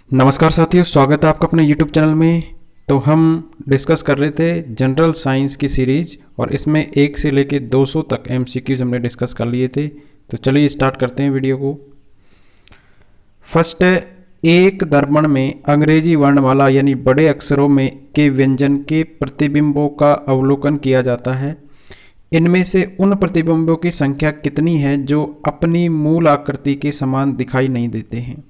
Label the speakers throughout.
Speaker 1: नमस्कार साथियों, स्वागत है आपका अपने YouTube चैनल में। तो हम डिस्कस कर रहे थे जनरल साइंस की सीरीज और इसमें 1 से लेके 200 तक MCQs हमने डिस्कस कर लिए थे। तो चलिए स्टार्ट करते हैं वीडियो को। फर्स्ट है, एक दर्पण में अंग्रेजी वर्णमाला यानी बड़े अक्षरों में के व्यंजन के प्रतिबिंबों का अवलोकन किया जाता है। इनमें से उन प्रतिबिंबों की संख्या कितनी है जो अपनी मूल आकृति के समान दिखाई नहीं देते हैं।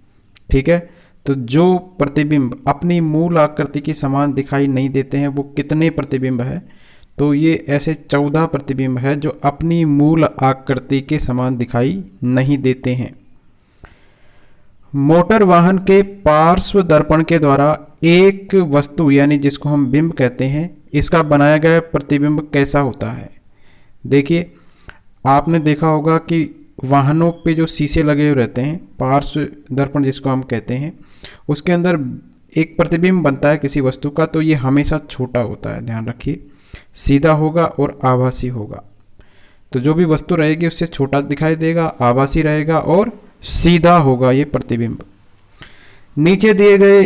Speaker 1: ठीक है, तो जो प्रतिबिंब अपनी मूल आकृति के समान दिखाई नहीं देते हैं वो कितने प्रतिबिंब है? तो ये ऐसे 14 प्रतिबिंब है जो अपनी मूल आकृति के समान दिखाई नहीं देते हैं। मोटर वाहन के पार्श्व दर्पण के द्वारा एक वस्तु यानी जिसको हम बिंब कहते हैं, इसका बनाया गया प्रतिबिंब कैसा होता है? देखिए, आपने देखा होगा कि वाहनों पे जो शीशे लगे हुए रहते हैं, पार्श्व दर्पण जिसको हम कहते हैं, उसके अंदर एक प्रतिबिंब बनता है किसी वस्तु का। तो ये हमेशा छोटा होता है, ध्यान रखिए, सीधा होगा और आभासी होगा। तो जो भी वस्तु रहेगी उससे छोटा दिखाई देगा, आभासी रहेगा और सीधा होगा ये प्रतिबिंब। नीचे दिए गए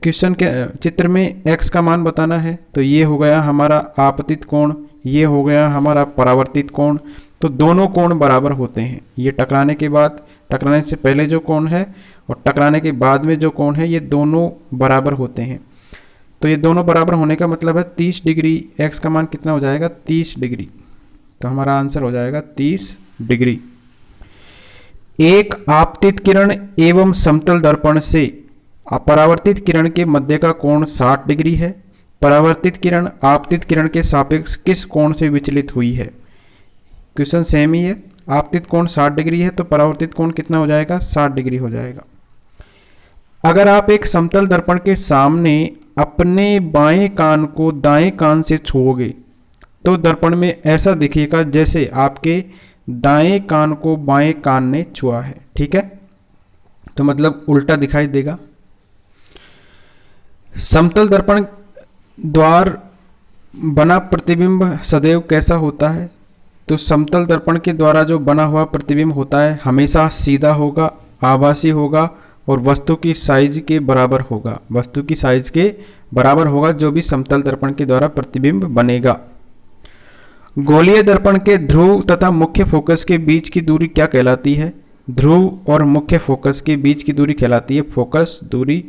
Speaker 1: क्वेश्चन के चित्र में x का मान बताना है। तो ये हो गया हमारा आपतित कोण, ये हो गया हमारा परावर्तित कोण। तो दोनों कोण बराबर होते हैं। ये टकराने के बाद, टकराने से पहले जो कोण है और टकराने के बाद में जो कोण है, ये दोनों बराबर होते हैं। तो ये दोनों बराबर होने का मतलब है 30 डिग्री। x का मान कितना हो जाएगा? 30 डिग्री। तो हमारा आंसर हो जाएगा 30 डिग्री। एक आपतित किरण एवं समतल दर्पण से परावर्तित किरण के मध्य का कोण 60 डिग्री है। परावर्तित किरण आपतित किरण के सापेक्ष किस कोण से विचलित हुई है? क्वेश्चन सेम ही है। आपतित कोण 60 डिग्री है तो परावर्तित कोण कितना हो जाएगा? 60 डिग्री हो जाएगा। अगर आप एक समतल दर्पण के सामने अपने बाएं कान को दाएं कान से छुओगे तो दर्पण में ऐसा दिखेगा जैसे आपके दाएं कान को बाएं कान ने छुआ है। ठीक है, तो मतलब उल्टा दिखाई देगा। समतल दर्पण द्वार बना प्रतिबिंब सदैव कैसा होता है? तो समतल दर्पण के द्वारा जो बना हुआ प्रतिबिंब होता है हमेशा सीधा होगा, आभासी होगा और वस्तु की साइज के बराबर होगा। वस्तु की साइज के बराबर होगा जो भी समतल दर्पण के द्वारा प्रतिबिंब बनेगा। गोलीय दर्पण के ध्रुव तथा मुख्य फोकस के बीच की दूरी क्या कहलाती है? ध्रुव और मुख्य फोकस के बीच की दूरी कहलाती है फोकस दूरी।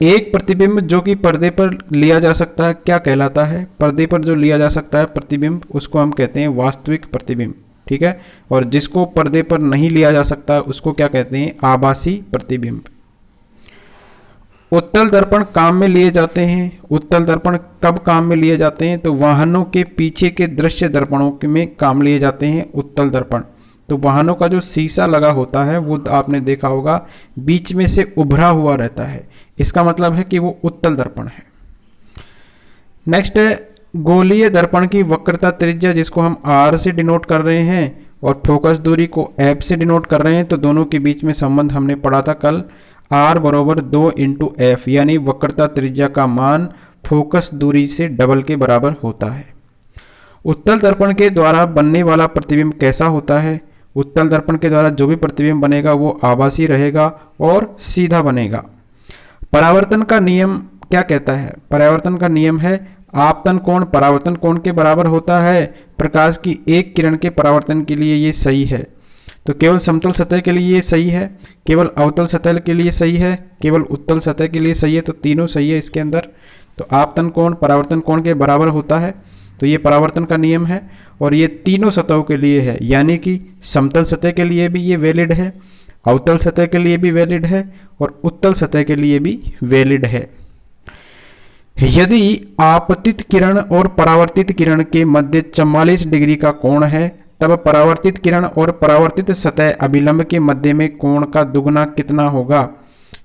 Speaker 1: एक प्रतिबिंब जो कि पर्दे पर लिया जा सकता है क्या कहलाता है? पर्दे पर जो लिया जा सकता है प्रतिबिंब उसको हम कहते हैं वास्तविक प्रतिबिंब। ठीक है, और जिसको पर्दे पर नहीं लिया जा सकता उसको क्या कहते हैं? आभासी प्रतिबिंब। उत्तल दर्पण काम में लिए जाते हैं। उत्तल दर्पण कब काम में लिए जाते हैं? तो वाहनों के पीछे के दृश्य दर्पणों में काम लिए जाते हैं उत्तल दर्पण। तो वाहनों का जो शीशा लगा होता है वो आपने देखा होगा बीच में से उभरा हुआ रहता है, इसका मतलब है कि वो उत्तल दर्पण है। नेक्स्ट है, गोलीय दर्पण की वक्रता त्रिज्या जिसको हम r से डिनोट कर रहे हैं और फोकस दूरी को f से डिनोट कर रहे हैं। तो दोनों के बीच में संबंध हमने पढ़ा था कल, r बराबर 2 × f, यानी वक्रता त्रिज्या का मान फोकस दूरी से डबल के बराबर होता है। उत्तल दर्पण के द्वारा बनने वाला प्रतिबिंब कैसा होता है? उत्तल दर्पण के द्वारा जो भी प्रतिबिंब बनेगा वो आभासी रहेगा और सीधा बनेगा। परावर्तन का नियम क्या कहता है? परावर्तन का नियम है आपतन कोण परावर्तन कोण के बराबर होता है। प्रकाश की एक किरण के परावर्तन के लिए ये सही है। तो केवल समतल सतह के लिए ये सही है, केवल अवतल सतह के लिए सही है, केवल उत्तल सतह के लिए सही है। तो तीनों सही है इसके अंदर। तो आपतन कोण परावर्तन कोण के बराबर होता है। तो ये परावर्तन का नियम है और ये तीनों सतहों के लिए है, यानी कि समतल सतह के लिए भी ये वैलिड है, अवतल सतह के लिए भी वैलिड है और उत्तल सतह के लिए भी वैलिड है। यदि आपतित किरण और परावर्तित किरण के मध्य 44 डिग्री का कोण है तब परावर्तित किरण और परावर्तित सतह अभिलंब के मध्य में कोण का दुगना कितना होगा?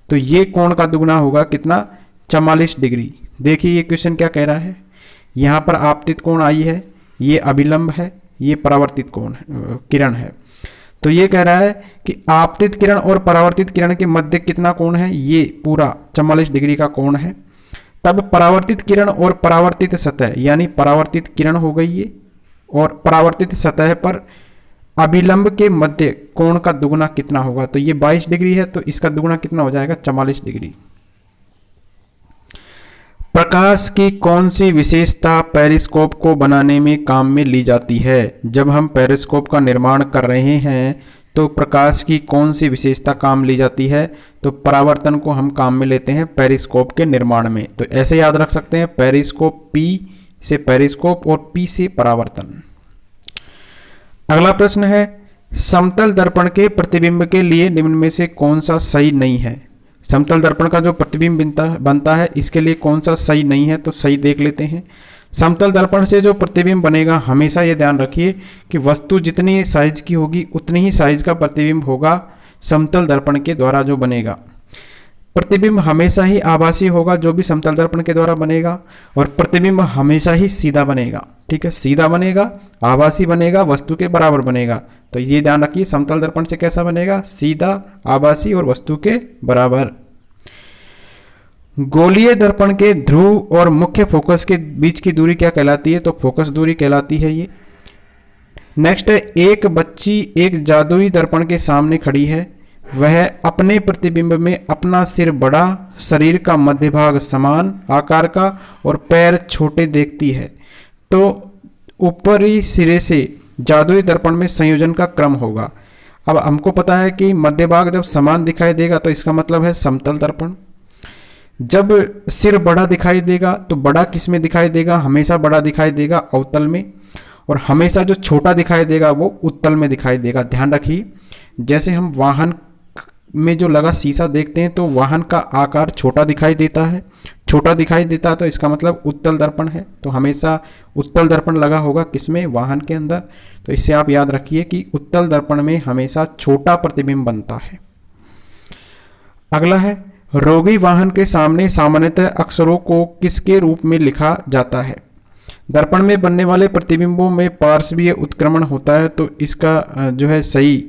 Speaker 1: तो ये कोण का दुगना होगा कितना? 44 डिग्री। देखिए ये क्वेश्चन क्या कह रहा है। यहाँ पर आपतित कोण आई है, ये अभिलंब है, ये परावर्तित कोण है, किरण है। तो ये कह रहा है कि आपतित किरण और परावर्तित किरण के मध्य कितना कोण है? ये पूरा 44 डिग्री का कोण है। तब परावर्तित किरण और परावर्तित सतह, यानी परावर्तित किरण हो गई ये और परावर्तित सतह पर अभिलंब के मध्य कोण का दुगुना कितना होगा? तो ये 22 डिग्री है, तो इसका दुगुना कितना हो जाएगा? 44 डिग्री। प्रकाश की कौन सी विशेषता पेरिस्कोप को बनाने में काम में ली जाती है? जब हम पेरिस्कोप का निर्माण कर रहे हैं तो प्रकाश की कौन सी विशेषता काम ली जाती है? तो परावर्तन को हम काम में लेते हैं पेरिस्कोप के निर्माण में। तो ऐसे याद रख सकते हैं, पेरिस्कोप, पी से पेरिस्कोप और पी से परावर्तन। अगला प्रश्न है, समतल दर्पण के प्रतिबिंब के लिए निम्न में से कौन सा सही नहीं है? समतल दर्पण का जो प्रतिबिंब बनता है इसके लिए कौन सा सही नहीं है? तो सही देख लेते हैं। समतल दर्पण से जो प्रतिबिंब बनेगा, हमेशा ये ध्यान रखिए कि वस्तु जितनी साइज की होगी उतनी ही साइज का प्रतिबिंब होगा समतल दर्पण के द्वारा जो बनेगा। प्रतिबिंब हमेशा ही आभासी होगा जो भी समतल दर्पण के द्वारा बनेगा, और प्रतिबिंब हमेशा ही सीधा बनेगा। ठीक है, सीधा बनेगा, आभासी बनेगा, वस्तु के बराबर बनेगा। तो ये ध्यान रखिए, समतल दर्पण से कैसा बनेगा? सीधा, आभासी और वस्तु के बराबर। गोलीय दर्पण के ध्रुव और मुख्य फोकस के बीच की दूरी क्या कहलाती है? तो फोकस दूरी कहलाती है ये। नेक्स्ट है, एक बच्ची एक जादुई दर्पण के सामने खड़ी है। वह अपने प्रतिबिंब में अपना सिर बड़ा, शरीर का मध्य भाग समान आकार का और पैर छोटे देखती है। तो ऊपरी सिरे से जादुई दर्पण में संयोजन का क्रम होगा। अब हमको पता है कि मध्य भाग जब समान दिखाई देगा तो इसका मतलब है समतल दर्पण। जब सिर बड़ा दिखाई देगा तो बड़ा किस में दिखाई देगा? हमेशा बड़ा दिखाई देगा अवतल में, और हमेशा जो छोटा दिखाई देगा वो उत्तल में दिखाई देगा। ध्यान रखिए, जैसे हम वाहन में जो लगा शीशा देखते हैं तो वाहन का आकार छोटा दिखाई देता है, छोटा दिखाई देता है तो इसका मतलब उत्तल दर्पण है। तो हमेशा उत्तल दर्पण लगा होगा किसमें? वाहन के अंदर। तो इससे आप याद रखिए कि उत्तल दर्पण में हमेशा छोटा प्रतिबिंब बनता है। अगला है, रोगी वाहन के सामने सामान्यतः अक्षरों को किसके रूप में लिखा जाता है? दर्पण में बनने वाले प्रतिबिंबों में पार्श्वीय उत्क्रमण होता है, तो इसका जो है सही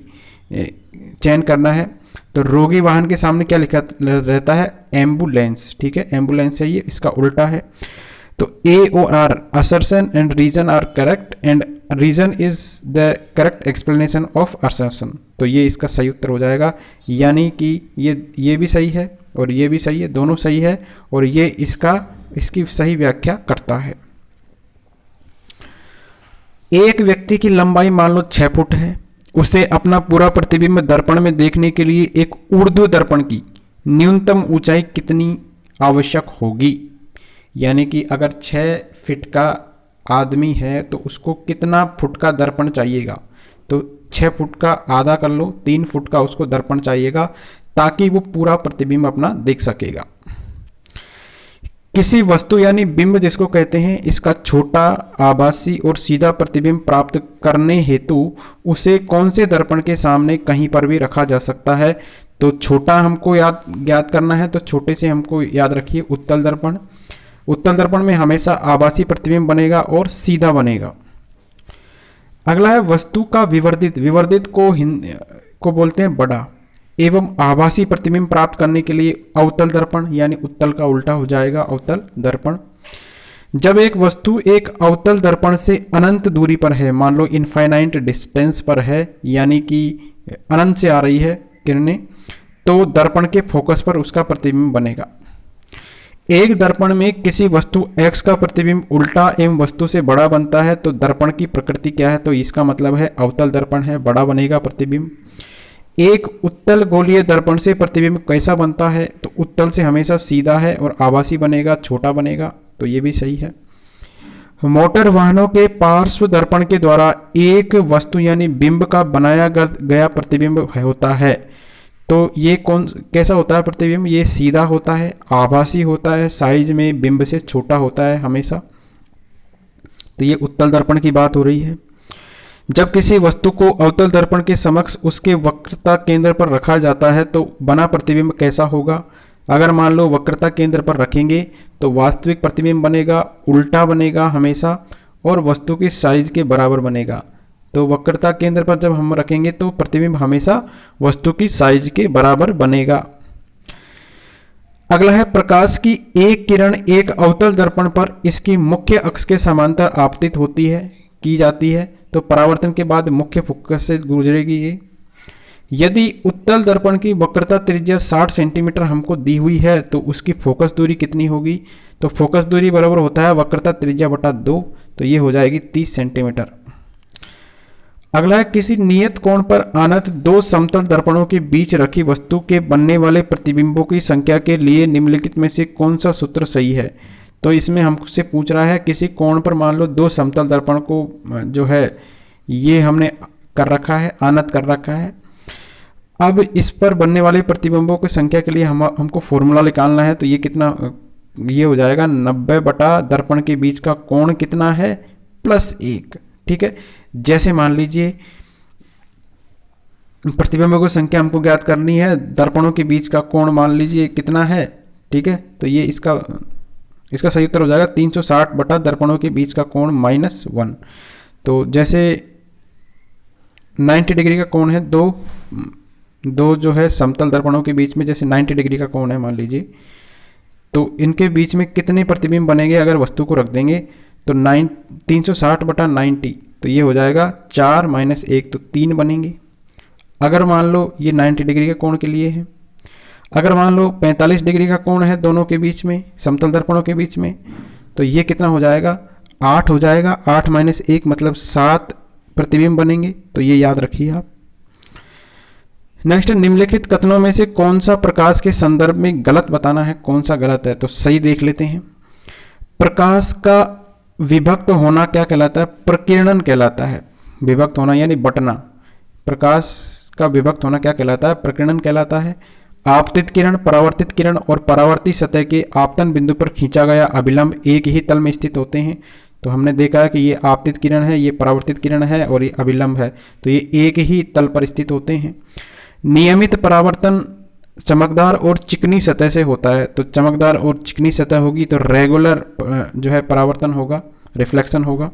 Speaker 1: चयन करना है। तो रोगी वाहन के सामने क्या लिखा रहता है? एम्बुलेंस। ठीक है, एम्बुलेंस है ये, इसका उल्टा है। तो ए और R, assertion and reason are correct and reason is the correct explanation of assertion. तो ये इसका सही उत्तर हो जाएगा, यानी कि ये भी सही है और ये भी सही है, दोनों सही है, और ये इसकी सही व्याख्या करता है। एक व्यक्ति की लंबाई मान लो 6 फुट है, उसे अपना पूरा प्रतिबिंब दर्पण में देखने के लिए एक ऊर्ध्व दर्पण की न्यूनतम ऊंचाई कितनी आवश्यक होगी? यानी कि अगर 6 फीट का आदमी है तो उसको कितना फुट का दर्पण चाहिएगा? तो 6 फुट का आधा कर लो, 3 फुट का उसको दर्पण चाहिएगा ताकि वो पूरा प्रतिबिंब अपना देख सकेगा। किसी वस्तु यानी बिंब जिसको कहते हैं, इसका छोटा, आभासी और सीधा प्रतिबिंब प्राप्त करने हेतु उसे कौन से दर्पण के सामने कहीं पर भी रखा जा सकता है? तो छोटा हमको ज्ञात करना है, तो छोटे से हमको याद रखिए उत्तल दर्पण। उत्तल दर्पण में हमेशा आभासी प्रतिबिंब बनेगा और सीधा बनेगा। अगला है, वस्तु का विवर्धित को बोलते हैं बड़ा, एवं आभासी प्रतिबिंब प्राप्त करने के लिए अवतल दर्पण, यानी उत्तल का उल्टा हो जाएगा अवतल दर्पण। जब एक वस्तु एक अवतल दर्पण से अनंत दूरी पर है, मान लो इनफाइनाइट डिस्टेंस पर है, यानी कि अनंत से आ रही है किरणें, तो दर्पण के फोकस पर उसका प्रतिबिंब बनेगा। एक दर्पण में किसी वस्तु X का प्रतिबिंब उल्टा एवं वस्तु से बड़ा बनता है, तो दर्पण की प्रकृति क्या है? तो इसका मतलब है अवतल दर्पण है, बड़ा बनेगा प्रतिबिंब। एक उत्तल गोलीय दर्पण से प्रतिबिंब कैसा बनता है? तो उत्तल से हमेशा सीधा है और आभासी बनेगा, छोटा बनेगा। तो ये भी सही है। मोटर वाहनों के पार्श्व दर्पण के द्वारा एक वस्तु यानी बिंब का बनाया गया प्रतिबिंब होता है, तो ये कैसा होता है प्रतिबिंब? ये सीधा होता है, आभासी होता है, साइज में बिंब से छोटा होता है हमेशा। तो ये उत्तल दर्पण की बात हो रही है। जब किसी वस्तु को अवतल दर्पण के समक्ष उसके वक्रता केंद्र पर रखा जाता है तो बना प्रतिबिंब कैसा होगा? अगर मान लो वक्रता केंद्र पर रखेंगे तो वास्तविक प्रतिबिंब बनेगा, उल्टा बनेगा हमेशा, और वस्तु की साइज के बराबर बनेगा। तो वक्रता केंद्र पर जब हम रखेंगे तो प्रतिबिंब हमेशा वस्तु की साइज के बराबर बनेगा। अगला है, प्रकाश की एक किरण एक अवतल दर्पण पर इसकी मुख्य अक्ष के समांतर आपतित की जाती है, तो परावर्तन के बाद मुख्य फोकस से गुजरेगी ये। यदि उत्तल दर्पण की वक्रता त्रिज्या 60 सेंटीमीटर हमको दी हुई है तो उसकी फोकस दूरी कितनी होगी? तो फोकस दूरी बराबर होता है वक्रता त्रिज्या बटा 2, तो ये हो जाएगी 30 सेंटीमीटर। अगला है, किसी नियत कोण पर अनंत दो समतल दर्पणों के बीच रखी वस्तु के बनने वाले प्रतिबिंबों की संख्या के लिए निम्नलिखित में से कौन सा सूत्र सही है? तो इसमें हमसे पूछ रहा है किसी कोण पर मान लो दो समतल दर्पण को जो है ये हमने कर रखा है, अनंत कर रखा है। अब इस पर बनने वाले प्रतिबिंबों की संख्या के लिए हमको फॉर्मूला निकालना है। तो ये कितना, ये हो जाएगा 90 बटा दर्पण के बीच का कोण कितना है +1। ठीक है, जैसे मान लीजिए प्रतिबिंबों की संख्या हमको ज्ञात करनी है, दर्पणों के बीच का कोण मान लीजिए कितना है। ठीक है, तो ये इसका सही उत्तर हो जाएगा 360 बटा दर्पणों के बीच का कोण -1। तो जैसे 90 डिग्री का कोण है, दो जो है समतल दर्पणों के बीच में जैसे 90 डिग्री का कोण है मान लीजिए, तो इनके बीच में कितने प्रतिबिंब बनेंगे अगर वस्तु को रख देंगे? तो 360 बटा 90, तो ये हो जाएगा 4 - 1, तो 3 बनेंगे। अगर मान लो ये 90 डिग्री के कोण के लिए है, अगर मान लो 45 डिग्री का कोण है दोनों के बीच में, समतल दर्पणों के बीच में, तो ये कितना हो जाएगा? 8 हो जाएगा। 8 - 1 मतलब 7 प्रतिबिंब बनेंगे, तो ये याद रखिए आप। नेक्स्ट, निम्नलिखित कथनों में से कौन सा प्रकाश के संदर्भ में गलत बताना है, कौन सा गलत है? तो सही देख लेते हैं। प्रकाश का विभक्त होना क्या कहलाता है? प्रकीर्णन कहलाता है। विभक्त होना यानी बटना। प्रकाश का विभक्त होना क्या कहलाता है? प्रकीर्णन कहलाता है। आपतित किरण, परावर्तित किरण और परावर्ती सतह के आपतन बिंदु पर खींचा गया अभिलंब एक ही तल में स्थित होते हैं। तो हमने देखा है कि ये आपतित किरण है, ये परावर्तित किरण है और ये अभिलंब है, तो ये एक ही तल पर स्थित होते हैं। नियमित परावर्तन चमकदार और चिकनी सतह से होता है। तो चमकदार और चिकनी सतह होगी तो रेगुलर जो है परावर्तन होगा, रिफ्लेक्शन होगा।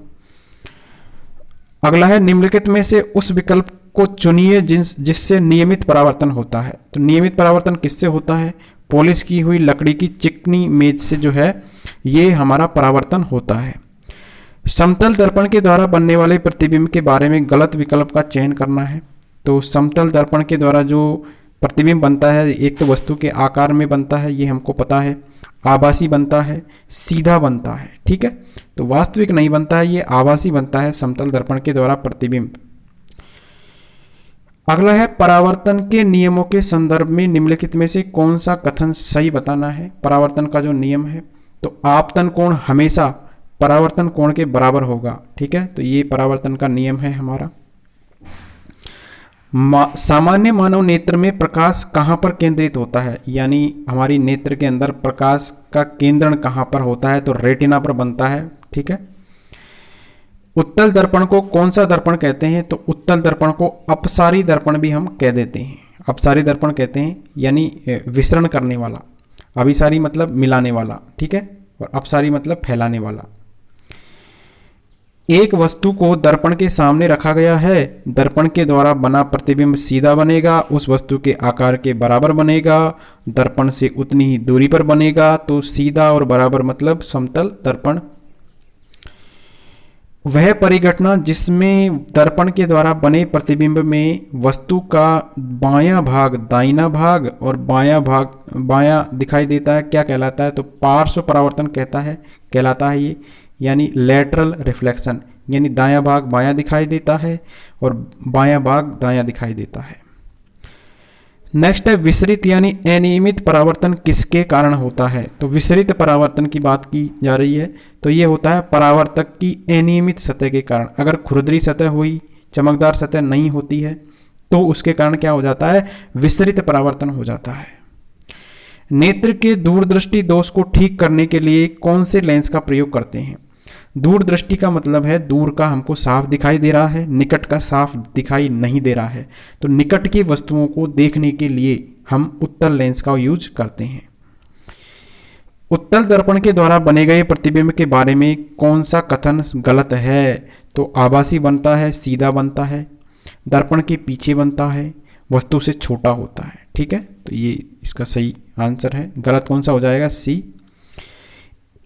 Speaker 1: अगला है, निम्नलिखित में से उस विकल्प को चुनिए जिससे नियमित परावर्तन होता है। तो नियमित परावर्तन किससे होता है? पॉलिश की हुई लकड़ी की चिकनी मेज से जो है ये हमारा परावर्तन होता है। समतल दर्पण के द्वारा बनने वाले प्रतिबिंब के बारे में गलत विकल्प का चयन करना है। तो समतल दर्पण के द्वारा जो प्रतिबिंब बनता है, एक तो वस्तु के आकार में बनता है, ये हमको पता है, आभासी बनता है, सीधा बनता है। ठीक है, तो वास्तविक नहीं बनता है, ये आभासी बनता है समतल दर्पण के द्वारा प्रतिबिंब। अगला है, परावर्तन के नियमों के संदर्भ में निम्नलिखित में से कौन सा कथन सही बताना है? परावर्तन का जो नियम है, तो आपतन कोण हमेशा परावर्तन कोण के बराबर होगा। ठीक है, तो ये परावर्तन का नियम है हमारा। सामान्य मानव नेत्र में प्रकाश कहाँ पर केंद्रित होता है? यानी हमारी नेत्र के अंदर प्रकाश का केंद्रण कहाँ पर होता है? तो रेटिना पर बनता है। ठीक है, उत्तल दर्पण को कौन सा दर्पण कहते हैं? तो उत्तल दर्पण को अपसारी दर्पण भी हम कह देते हैं। अपसारी दर्पण कहते हैं, यानी विसरण करने वाला। अभिसारी मतलब मिलाने वाला, ठीक है, और अपसारी मतलब फैलाने वाला। एक वस्तु को दर्पण के सामने रखा गया है, दर्पण के द्वारा बना प्रतिबिंब सीधा बनेगा, उस वस्तु के आकार के बराबर बनेगा, दर्पण से उतनी ही दूरी पर बनेगा। तो सीधा और बराबर मतलब समतल दर्पण। वह परिघटना जिसमें दर्पण के द्वारा बने प्रतिबिंब में वस्तु का बायां भाग दाहिना भाग और बायां दिखाई देता है, क्या कहलाता है? तो पार्श्व परावर्तन कहलाता है ये, यानी लेटरल रिफ्लेक्शन, यानी दायां भाग बायां दिखाई देता है और बायां भाग दायां दिखाई देता है। नेक्स्ट है, विसरित यानी अनियमित परावर्तन किसके कारण होता है? तो विसरित परावर्तन की बात की जा रही है, तो ये होता है परावर्तक की अनियमित सतह के कारण। अगर खुरदरी सतह हुई, चमकदार सतह नहीं होती है, तो उसके कारण क्या हो जाता है? विसरित परावर्तन हो जाता है। नेत्र के दूरदृष्टि दोष को ठीक करने के लिए कौन से लेंस का प्रयोग करते हैं? दूरदृष्टि का मतलब है दूर का हमको साफ दिखाई दे रहा है, निकट का साफ दिखाई नहीं दे रहा है। तो निकट की वस्तुओं को देखने के लिए हम उत्तल लेंस का यूज करते हैं। उत्तल दर्पण के द्वारा बने गए प्रतिबिंब के बारे में कौन सा कथन गलत है? तो आभासी बनता है, सीधा बनता है, दर्पण के पीछे बनता है, वस्तु से छोटा होता है। ठीक है, तो ये इसका सही आंसर है। गलत कौन सा हो जाएगा? सी।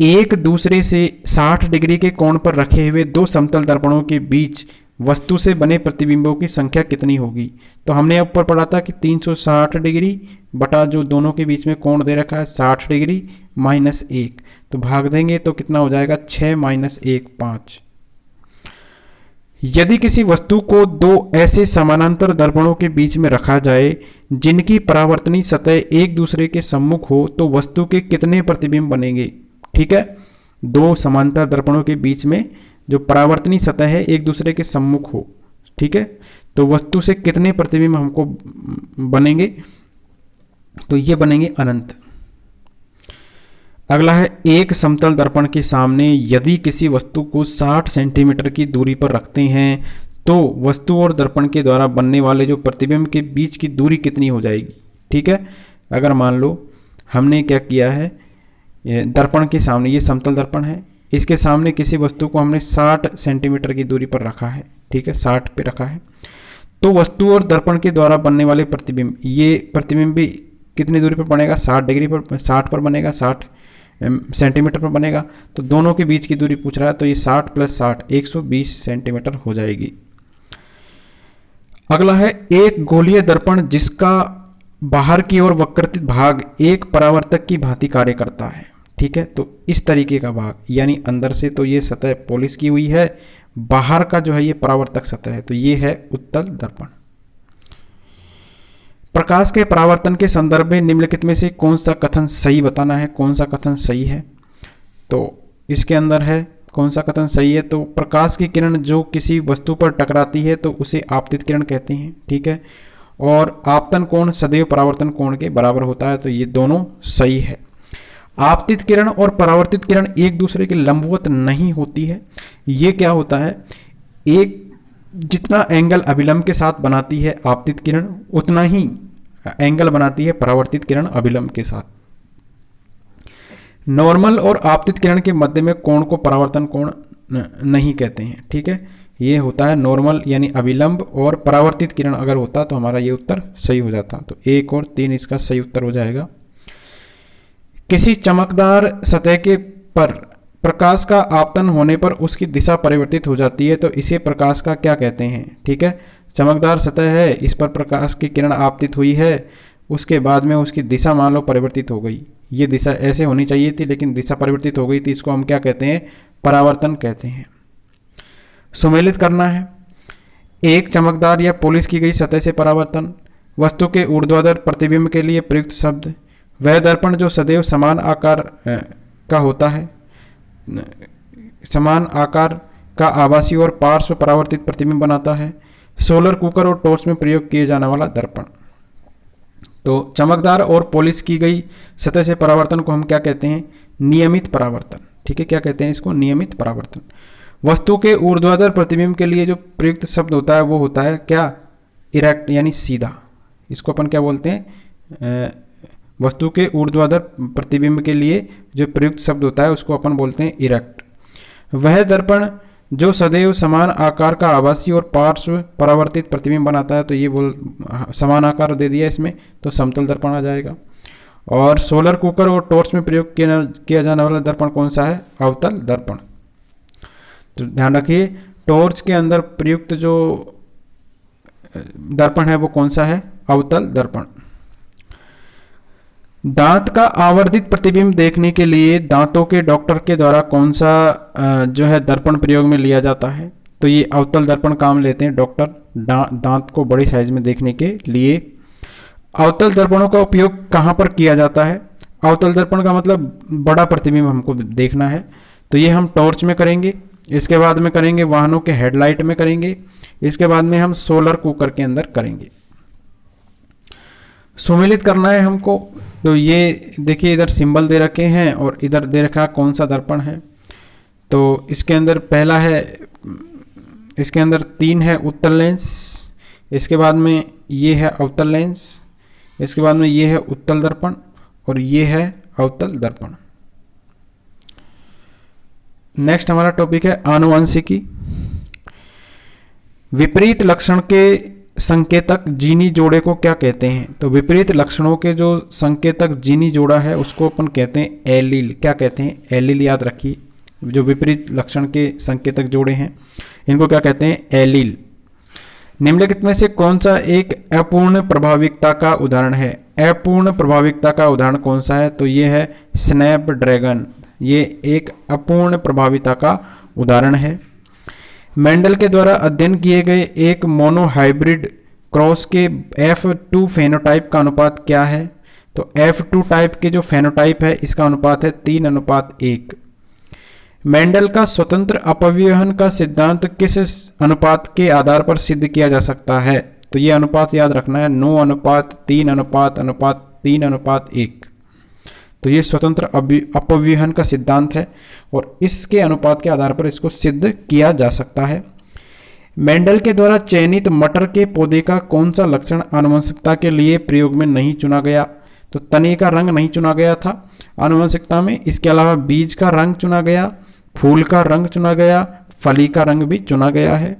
Speaker 1: एक दूसरे से 60 डिग्री के कोण पर रखे हुए दो समतल दर्पणों के बीच वस्तु से बने प्रतिबिंबों की संख्या कितनी होगी। तो हमने ऊपर पढ़ा था कि 360 डिग्री बटा जो दोनों के बीच में कोण दे रखा है 60 डिग्री माइनस 1, तो भाग देंगे तो कितना हो जाएगा 6 माइनस 1 5। यदि किसी वस्तु को दो ऐसे समानांतर दर्पणों के बीच में रखा जाए जिनकी परावर्तनीय सतह एक दूसरे के सम्मुख हो तो वस्तु के कितने प्रतिबिंब बनेंगे। ठीक है, दो समांतर दर्पणों के बीच में जो परावर्तनीय सतह है एक दूसरे के सम्मुख हो, ठीक है, तो वस्तु से कितने प्रतिबिंब हमको बनेंगे, तो ये बनेंगे अनंत। अगला है, एक समतल दर्पण के सामने यदि किसी वस्तु को 60 सेंटीमीटर की दूरी पर रखते हैं तो वस्तु और दर्पण के द्वारा बनने वाले जो प्रतिबिंब के बीच की दूरी कितनी हो जाएगी। ठीक है, अगर मान लो हमने क्या किया है, दर्पण के सामने, ये समतल दर्पण है, इसके सामने किसी वस्तु को हमने 60 सेंटीमीटर की दूरी पर रखा है, ठीक है, 60 पे रखा है, तो वस्तु और दर्पण के द्वारा बनने वाले प्रतिबिंब, ये प्रतिबिंब भी कितनी दूरी पर बनेगा, 60 डिग्री पर, 60 पर बनेगा, 60 सेंटीमीटर पर बनेगा, तो दोनों के बीच की दूरी पूछ रहा है, तो ये 60 प्लस 60 120 सेंटीमीटर हो जाएगी। अगला है, एक गोलीय दर्पण जिसका बाहर की ओर वक्रतित भाग एक परावर्तक की भांति कार्य करता है। ठीक है, तो इस तरीके का भाग, यानी अंदर से तो ये सतह पॉलिश की हुई है, बाहर का जो है ये परावर्तक सतह है, तो ये है उत्तल दर्पण। प्रकाश के परावर्तन के संदर्भ में निम्नलिखित में से कौन सा कथन सही बताना है, कौन सा कथन सही है। तो इसके अंदर है कौन सा कथन सही है, तो प्रकाश की किरण जो किसी वस्तु पर टकराती है तो उसे आपतित किरण कहते हैं। ठीक है, और आपतन कोण सदैव परावर्तन कोण के बराबर होता है, तो ये दोनों सही है। आपतित किरण और परावर्तित किरण एक दूसरे के लंबवत नहीं होती है। ये क्या होता है, एक जितना एंगल अभिलंब के साथ बनाती है आपतित किरण उतना ही एंगल बनाती है परावर्तित किरण अभिलंब के साथ। नॉर्मल और आपतित किरण के मध्य में कोण को परावर्तन कोण नहीं कहते हैं। ठीक है, ये होता है नॉर्मल यानी अभिलंब, और परावर्तित किरण अगर होता तो हमारा ये उत्तर सही हो जाता, तो 1 और 3 इसका सही उत्तर हो जाएगा। किसी चमकदार सतह के पर प्रकाश का आपतन होने पर उसकी दिशा परिवर्तित हो जाती है, तो इसे प्रकाश का क्या कहते हैं। ठीक है, चमकदार सतह है, इस पर प्रकाश की किरण आपतित हुई है, उसके बाद में उसकी दिशा मान लो परिवर्तित हो गई, ये दिशा ऐसे होनी चाहिए थी लेकिन दिशा परिवर्तित हो गई थी, इसको हम क्या कहते हैं, परावर्तन कहते हैं। सुमेलित करना है, एक चमकदार या पॉलिश की गई सतह से परावर्तन, वस्तु के ऊर्ध्वाधर प्रतिबिंब के लिए प्रयुक्त शब्द, वह दर्पण जो सदैव समान आकार का होता है, समान आकार का आभासी और पार्श्व परावर्तित प्रतिबिंब बनाता है, सोलर कुकर और टॉर्च में प्रयोग किए जाने वाला दर्पण। तो चमकदार और पॉलिश की गई सतह से परावर्तन को हम क्या कहते हैं, नियमित परावर्तन। ठीक है, क्या कहते हैं इसको, नियमित परावर्तन। वस्तु के ऊर्ध्वाधर प्रतिबिंब के लिए जो प्रयुक्त शब्द होता है वो होता है क्या, इरेक्ट यानी सीधा, इसको अपन क्या बोलते हैं, वस्तु के ऊर्ध्वाधर प्रतिबिंब के लिए जो प्रयुक्त शब्द होता है उसको अपन बोलते हैं इरेक्ट। वह दर्पण जो सदैव समान आकार का आभासी और पार्श्व परावर्तित प्रतिबिंब बनाता है, तो ये समान आकार दे दिया इसमें, तो समतल दर्पण आ जाएगा। और सोलर कुकर और टॉर्च में प्रयोग किया जाने वाला दर्पण कौन सा है, अवतल दर्पण। तो ध्यान रखिए, टॉर्च के अंदर प्रयुक्त जो दर्पण है वो कौन सा है, अवतल दर्पण। दांत का आवर्धित प्रतिबिंब देखने के लिए दांतों के डॉक्टर के द्वारा कौन सा जो है दर्पण प्रयोग में लिया जाता है, तो ये अवतल दर्पण काम लेते हैं डॉक्टर दांत को बड़े साइज में देखने के लिए। अवतल दर्पणों का उपयोग कहाँ पर किया जाता है, अवतल दर्पण का मतलब बड़ा प्रतिबिंब हमको देखना है, तो ये हम टॉर्च में करेंगे, इसके बाद में करेंगे वाहनों के हेडलाइट में करेंगे, इसके बाद में हम सोलर कुकर के अंदर करेंगे। सुमेलित करना है हमको, तो ये देखिए इधर सिंबल दे रखे हैं और इधर दे रखा कौन सा दर्पण है। तो इसके अंदर पहला है, इसके अंदर 3 है उत्तल लेंस, इसके बाद में ये है अवतल लेंस, इसके बाद में ये है उत्तल दर्पण और ये है अवतल दर्पण। नेक्स्ट हमारा टॉपिक है आनुवंशिकी। विपरीत लक्षण के संकेतक जीनी जोड़े को क्या कहते हैं, तो विपरीत लक्षणों के जो संकेतक जीनी जोड़ा है उसको अपन कहते हैं एलील। क्या कहते हैं, एलील, याद रखिए। जो विपरीत लक्षण के संकेतक जोड़े हैं इनको क्या कहते हैं? एलील। निम्नलिखित में से कौन सा एक अपूर्ण प्रभाविकता का उदाहरण है? अपूर्ण प्रभाविकता का उदाहरण कौन सा है? तो ये है स्नैपड्रैगन, ये एक अपूर्ण प्रभाविता का उदाहरण है। मेंडल के द्वारा अध्ययन किए गए एक मोनोहाइब्रिड क्रॉस के F2 फेनोटाइप का अनुपात क्या है? तो F2 टाइप के जो फेनोटाइप है इसका अनुपात है 3:1। मेंडल का स्वतंत्र अपव्यवहन का सिद्धांत किस अनुपात के आधार पर सिद्ध किया जा सकता है? तो ये अनुपात याद रखना है, 9:3:3:1। तो ये स्वतंत्र अपव्यवहन का सिद्धांत है और इसके अनुपात के आधार पर इसको सिद्ध किया जा सकता है। मेंडल के द्वारा चयनित मटर के पौधे का कौन सा लक्षण आनुवंशिकता के लिए प्रयोग में नहीं चुना गया? तो तने का रंग नहीं चुना गया था आनुवंशिकता में, इसके अलावा बीज का रंग चुना गया, फूल का रंग चुना गया, फली का रंग भी चुना गया है।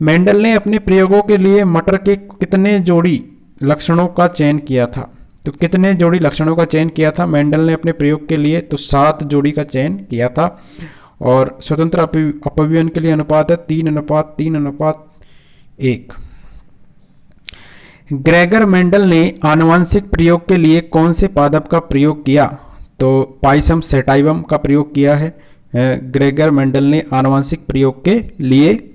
Speaker 1: मेंडल ने अपने प्रयोगों के लिए मटर के कितने जोड़ी लक्षणों का चयन किया था? तो कितने जोड़ी लक्षणों का चयन किया था मेंडल ने अपने प्रयोग के लिए? तो 7 जोड़ी का चयन किया था और स्वतंत्र अपव्यवहन के लिए अनुपात है 3:3:1। ग्रेगर मेंडल ने आनुवंशिक प्रयोग के लिए कौन से पादप का प्रयोग किया? तो पाइसम सेटाइवम का प्रयोग किया है ग्रेगर मेंडल ने आनुवंशिक प्रयोग के लिए।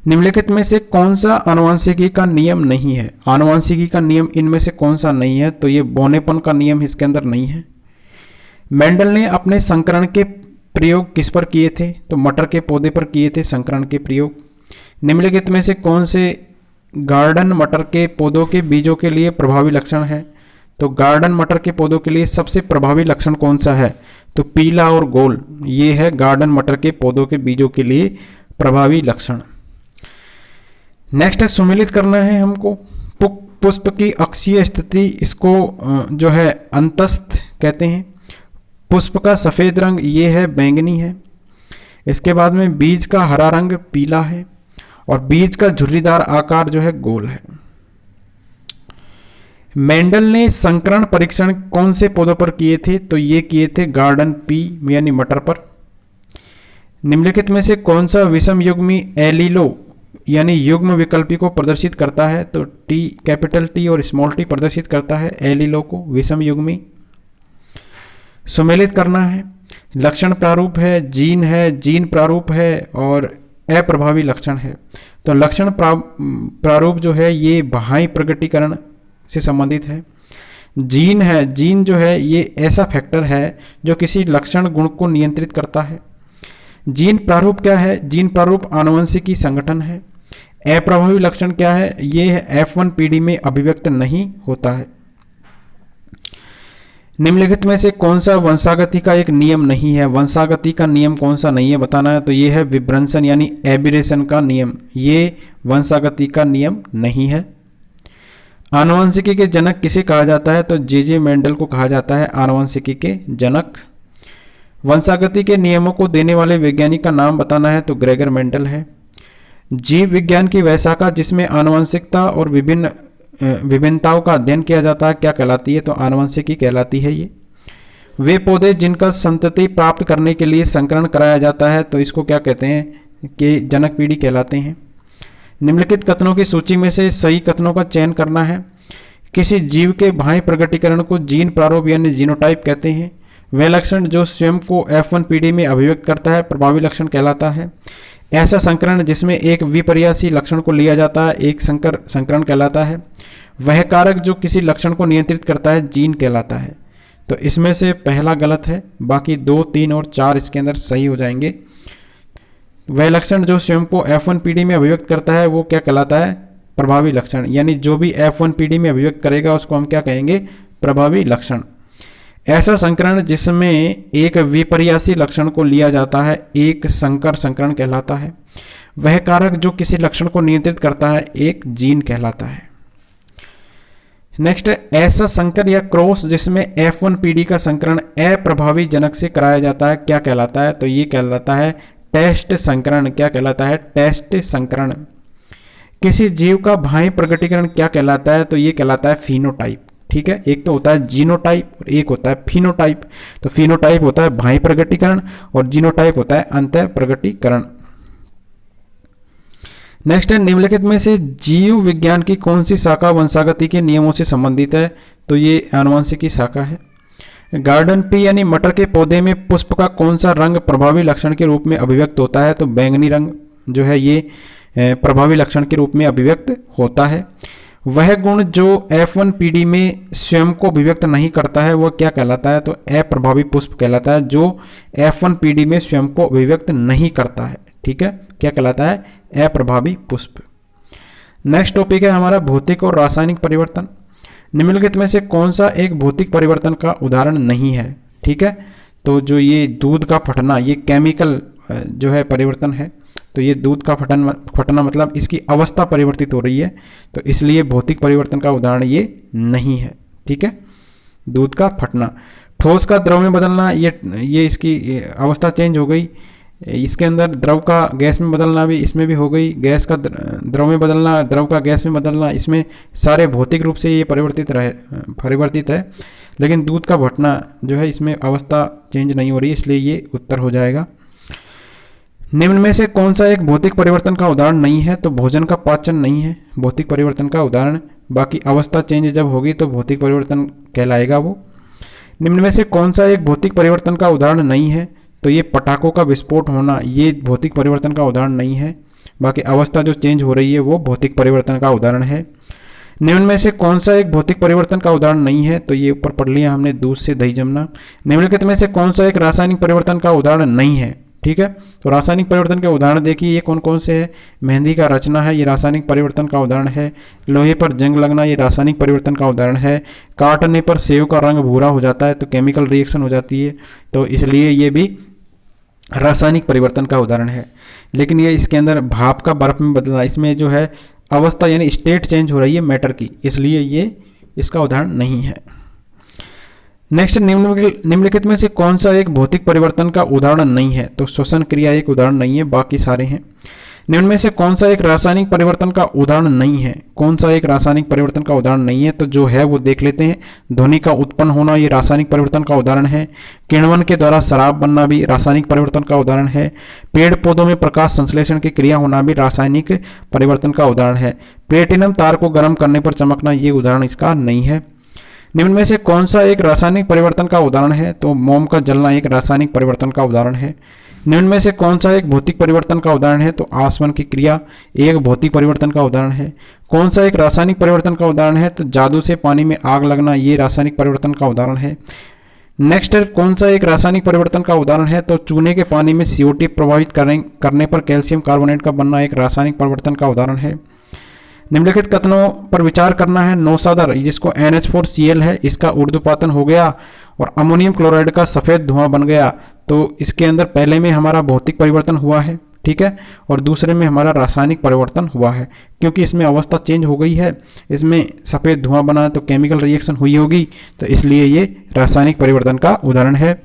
Speaker 1: निम्नलिखित में से कौन सा आनुवंशिकी का नियम नहीं है? आनुवंशिकी का नियम इनमें से कौन सा नहीं है? तो ये बौनेपन का नियम इसके अंदर नहीं है। मेंडल ने अपने संकरण के प्रयोग किस पर किए थे? तो मटर के पौधे पर किए थे संकरण के प्रयोग। निम्नलिखित में से कौन से गार्डन मटर के पौधों के बीजों के लिए प्रभावी लक्षण है? तो गार्डन मटर के पौधों के लिए सबसे प्रभावी लक्षण कौन सा है? तो पीला और गोल, ये है गार्डन मटर के पौधों के बीजों के लिए प्रभावी लक्षण। नेक्स्ट है सुमेलित करना है हमको पुष्प की अक्षीय स्थिति, इसको जो है अंतस्थ कहते हैं। पुष्प का सफेद रंग ये है बैंगनी है। इसके बाद में बीज का हरा रंग पीला है और बीज का झुर्रीदार आकार जो है गोल है। मेंडल ने संकरण परीक्षण कौन से पौधों पर किए थे? तो ये किए थे गार्डन पी यानी मटर पर। निम्नलिखित में से कौन सा विषम युग्मी एलीलो यानी युग्म विकल्पी को प्रदर्शित करता है? तो टी, कैपिटल टी और स्मॉल टी प्रदर्शित करता है एलीलो को, विषम युग्मी। सुमेलित करना है, लक्षण प्रारूप है, जीन प्रारूप है और अप्रभावी लक्षण है। तो लक्षण प्रारूप जो है ये बाह्य प्रकटीकरण से संबंधित है। जीन जो है ये ऐसा फैक्टर है जो किसी लक्षण गुण को नियंत्रित करता है। जीन प्रारूप क्या है? जीन प्रारूप आनुवंशिकी संगठन है। अप्रभावी लक्षण क्या है? ये है F1 पीढ़ी में अभिव्यक्त नहीं होता है। निम्नलिखित में से कौन सा वंशागति का एक नियम नहीं है? वंशागति का नियम कौन सा नहीं है बताना है। तो ये है विभ्रंशन यानी एबिरेशन का नियम, ये वंशागति का नियम नहीं है। आनुवंशिकी के जनक किसे कहा जाता है? तो जे मेंडल को कहा जाता है आनुवंशिकी के जनक। वंशागति के नियमों को देने वाले वैज्ञानिक का नाम बताना है। तो ग्रेगर मेंडल है। जीव विज्ञान की वह शाखा जिसमें आनुवंशिकता और विभिन्नताओं का अध्ययन किया जाता है क्या कहलाती है? तो आनुवंशिकी कहलाती है। ये वे पौधे जिनका संतति प्राप्त करने के लिए संकरण कराया जाता है तो इसको क्या कहते हैं? कि जनक पीढ़ी कहलाते हैं। निम्नलिखित कथनों की सूची में से सही कथनों का चयन करना है। किसी जीव के बाह्य प्रकटीकरण को जीन प्रारूप यानी जीनोटाइप कहते हैं। वह लक्षण जो स्वयं को F1 पीढ़ी में अभिव्यक्त करता है प्रभावी लक्षण कहलाता है। ऐसा संकरण जिसमें एक विपर्यासी लक्षण को लिया जाता है एक संकरण कहलाता है। वह कारक जो किसी लक्षण को नियंत्रित करता है जीन कहलाता है। तो इसमें से पहला गलत है, बाकी 2, 3 और 4 इसके अंदर सही हो जाएंगे। वह लक्षण जो स्वयं को F1 पीढ़ी में अभिव्यक्त करता है वो क्या कहलाता है? प्रभावी लक्षण, यानी जो भी F1 पीढ़ी में अभिव्यक्त करेगा उसको हम क्या कहेंगे? प्रभावी लक्षण। ऐसा संकरण जिसमें एक विपर्यासी लक्षण को लिया जाता है एक संकर संकरण कहलाता है। वह कारक जो किसी लक्षण को नियंत्रित करता है एक जीन कहलाता है। नेक्स्ट, ऐसा संकर या क्रॉस जिसमें F1 पीढ़ी का संकरण अप्रभावी जनक से कराया जाता है क्या कहलाता है? तो ये कहलाता है टेस्ट संकरण। क्या कहलाता है? टेस्ट संकरण। किसी जीव का बाह्य प्रकटीकरण क्या कहलाता है? तो ये कहलाता है फिनोटाइप। ठीक है, एक तो होता है जीनोटाइप और एक होता है फिनोटाइप। तो फिनोटाइप होता है बाह्य प्रकटीकरण और जीनोटाइप होता है अंतः प्रकटीकरण। नेक्स्ट है, निम्नलिखित में से जीव विज्ञान की कौन सी शाखा वंशागति के नियमों से संबंधित है? तो ये आनुवंशिकी शाखा है। गार्डन पी यानी मटर के पौधे में पुष्प का कौन सा रंग प्रभावी लक्षण के रूप में अभिव्यक्त होता है? तो बैंगनी रंग जो है ये प्रभावी लक्षण के रूप में अभिव्यक्त होता है। वह गुण जो F1PD में स्वयं को अभिव्यक्त नहीं करता है वह क्या कहलाता है? तो अप्रभावी पुष्प कहलाता है, जो F1PD में स्वयं को अभिव्यक्त नहीं करता है। ठीक है, क्या कहलाता है? अप्रभावी पुष्प। नेक्स्ट टॉपिक है हमारा भौतिक और रासायनिक परिवर्तन। निम्नलिखित में से कौन सा एक भौतिक परिवर्तन का उदाहरण नहीं है? ठीक है, तो जो ये दूध का फटना, ये केमिकल जो है परिवर्तन है। तो ये दूध का फटना मतलब इसकी अवस्था परिवर्तित हो रही है, तो इसलिए भौतिक परिवर्तन का उदाहरण ये नहीं है। ठीक है, दूध का फटना। ठोस का द्रव में बदलना, ये इसकी अवस्था चेंज हो गई। इसके अंदर द्रव का गैस में बदलना भी इसमें भी हो गई। गैस का द्रव में बदलना, द्रव का गैस में बदलना, इसमें सारे भौतिक रूप से ये परिवर्तित है। लेकिन दूध का फटना जो है इसमें अवस्था चेंज नहीं हो रही है, इसलिए ये उत्तर हो जाएगा। निम्न में से कौन सा एक भौतिक परिवर्तन का उदाहरण नहीं है? तो भोजन का पाचन नहीं है भौतिक परिवर्तन का उदाहरण। बाकी अवस्था चेंज जब होगी तो भौतिक परिवर्तन कहलाएगा वो। निम्न में से कौन सा एक भौतिक परिवर्तन का उदाहरण नहीं है? तो ये पटाखों का विस्फोट होना, ये भौतिक परिवर्तन का उदाहरण नहीं है। बाकी अवस्था जो चेंज हो रही है वो भौतिक परिवर्तन का उदाहरण है। निम्न में से कौन सा एक भौतिक परिवर्तन का उदाहरण नहीं है? तो ये ऊपर पढ़ लिया हमने, दूध से दही जमना। निम्नलिखित में से कौन सा एक रासायनिक परिवर्तन का उदाहरण नहीं है? ठीक है, तो रासायनिक परिवर्तन के उदाहरण देखिए ये कौन कौन से है। मेहंदी का रचना है, ये रासायनिक परिवर्तन का उदाहरण है। लोहे पर जंग लगना, ये रासायनिक परिवर्तन का उदाहरण है। काटने पर सेव का रंग भूरा हो जाता है तो केमिकल रिएक्शन हो जाती है, तो इसलिए ये भी रासायनिक परिवर्तन का उदाहरण है। लेकिन ये इसके अंदर भाप का बर्फ में बदलना, इसमें जो है अवस्था यानी स्टेट चेंज हो रही है मैटर की, इसलिए ये इसका उदाहरण नहीं है। नेक्स्ट, निम्नलिखित में से कौन सा एक भौतिक परिवर्तन का उदाहरण नहीं है? तो श्वसन क्रिया एक उदाहरण नहीं है, बाकी सारे हैं। निम्न में से कौन सा एक रासायनिक परिवर्तन का उदाहरण नहीं है? कौन सा एक रासायनिक परिवर्तन का उदाहरण नहीं है? तो जो है वो देख लेते हैं। ध्वनि का उत्पन्न होना, ये रासायनिक परिवर्तन का उदाहरण है। किण्वन के द्वारा शराब बनना भी रासायनिक परिवर्तन का उदाहरण है। पेड़ पौधों में प्रकाश संश्लेषण की क्रिया होना भी रासायनिक परिवर्तन का उदाहरण है। प्लेटिनम तार को गर्म करने पर चमकना, ये उदाहरण इसका नहीं है। निम्न में से कौन सा एक रासायनिक परिवर्तन का उदाहरण है? तो मोम का जलना एक रासायनिक परिवर्तन का उदाहरण है। निम्न में से कौन सा एक भौतिक परिवर्तन का उदाहरण है? तो आसवन की क्रिया एक भौतिक परिवर्तन का उदाहरण है। कौन सा एक रासायनिक परिवर्तन का उदाहरण है? तो जादू से पानी में आग लगना, ये रासायनिक परिवर्तन का उदाहरण है। नेक्स्ट है, कौन सा एक रासायनिक परिवर्तन का उदाहरण है? तो चूने के पानी में CO2 प्रभावित करने पर कैल्शियम कार्बोनेट का बनना एक रासायनिक परिवर्तन का उदाहरण है। निम्नलिखित कथनों पर विचार करना है। नौसादर जिसको NH4Cl है, इसका ऊर्ध्वपातन हो गया और अमोनियम क्लोराइड का सफ़ेद धुआं बन गया, तो इसके अंदर पहले में हमारा भौतिक परिवर्तन हुआ है, ठीक है, और दूसरे में हमारा रासायनिक परिवर्तन हुआ है, क्योंकि इसमें अवस्था चेंज हो गई है, इसमें सफ़ेद धुआं बना तो केमिकल रिएक्शन हुई होगी, तो इसलिए ये रासायनिक परिवर्तन का उदाहरण है।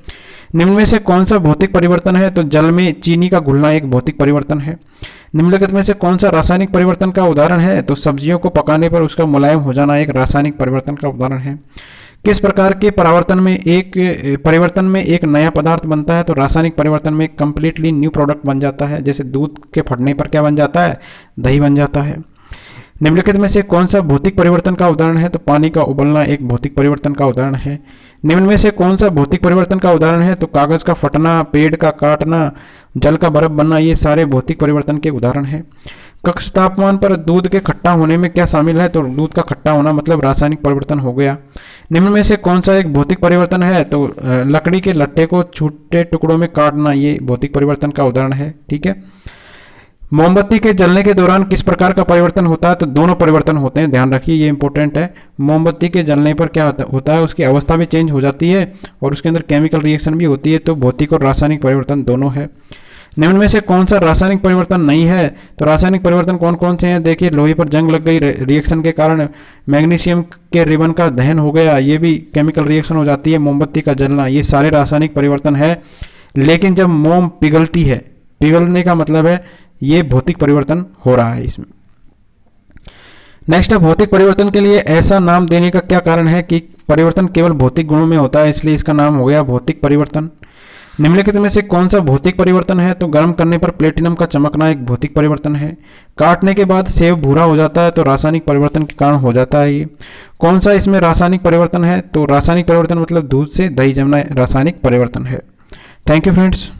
Speaker 1: निम्न में से कौन सा भौतिक परिवर्तन है? तो जल में चीनी का घुलना एक भौतिक परिवर्तन है। निम्नलिखित में से कौन सा रासायनिक परिवर्तन का उदाहरण है? तो सब्जियों को पकाने पर उसका मुलायम हो जाना एक रासायनिक परिवर्तन का उदाहरण है। किस प्रकार के परिवर्तन में एक नया पदार्थ बनता है? तो रासायनिक परिवर्तन में कंप्लीटली न्यू प्रोडक्ट बन जाता है। जैसे दूध के फटने पर क्या बन जाता है? दही बन जाता है। निम्नलिखित में से कौन सा भौतिक परिवर्तन का उदाहरण है? तो पानी का उबलना एक भौतिक परिवर्तन का उदाहरण है। निम्न में से कौन सा भौतिक परिवर्तन का उदाहरण है? तो कागज का फटना, पेड़ का काटना, जल का बर्फ बनना, ये सारे भौतिक परिवर्तन के उदाहरण हैं। कक्ष तापमान पर दूध के खट्टा होने में क्या शामिल है? तो दूध का खट्टा होना मतलब रासायनिक परिवर्तन हो गया। निम्न में से कौन सा एक भौतिक परिवर्तन है? तो लकड़ी के लट्ठे को छोटे टुकड़ों में काटना, ये भौतिक परिवर्तन का उदाहरण है, ठीक है। मोमबत्ती के जलने के दौरान किस प्रकार का परिवर्तन होता है? तो दोनों परिवर्तन होते हैं, ध्यान रखिए, ये इंपॉर्टेंट है। मोमबत्ती के जलने पर क्या होता है? उसकी अवस्था भी चेंज हो जाती है और उसके अंदर केमिकल रिएक्शन भी होती है, तो भौतिक और रासायनिक परिवर्तन दोनों है। निम्न में से कौन सा रासायनिक परिवर्तन नहीं है? तो रासायनिक परिवर्तन कौन कौन से हैं? देखिए, लोहे पर जंग लग गई, रिएक्शन के कारण मैग्नीशियम के रिबन का दहन हो गया, ये भी केमिकल रिएक्शन हो जाती है। मोमबत्ती का जलना, ये सारे रासायनिक परिवर्तन है। लेकिन जब मोम पिघलती है, पिघलने का मतलब है ये भौतिक परिवर्तन हो रहा है इसमें। नेक्स्ट है, भौतिक परिवर्तन के लिए ऐसा नाम देने का क्या कारण है? कि परिवर्तन केवल भौतिक गुणों में होता है, इसलिए इसका नाम हो गया भौतिक परिवर्तन। निम्नलिखित में से कौन सा भौतिक परिवर्तन है? तो गर्म करने पर प्लेटिनम का चमकना एक भौतिक परिवर्तन है। काटने के बाद सेब भूरा हो जाता है तो रासायनिक परिवर्तन के कारण हो जाता है ये। कौन सा इसमें रासायनिक परिवर्तन है? तो रासायनिक परिवर्तन मतलब दूध से दही जमना रासायनिक परिवर्तन है। Thank you friends.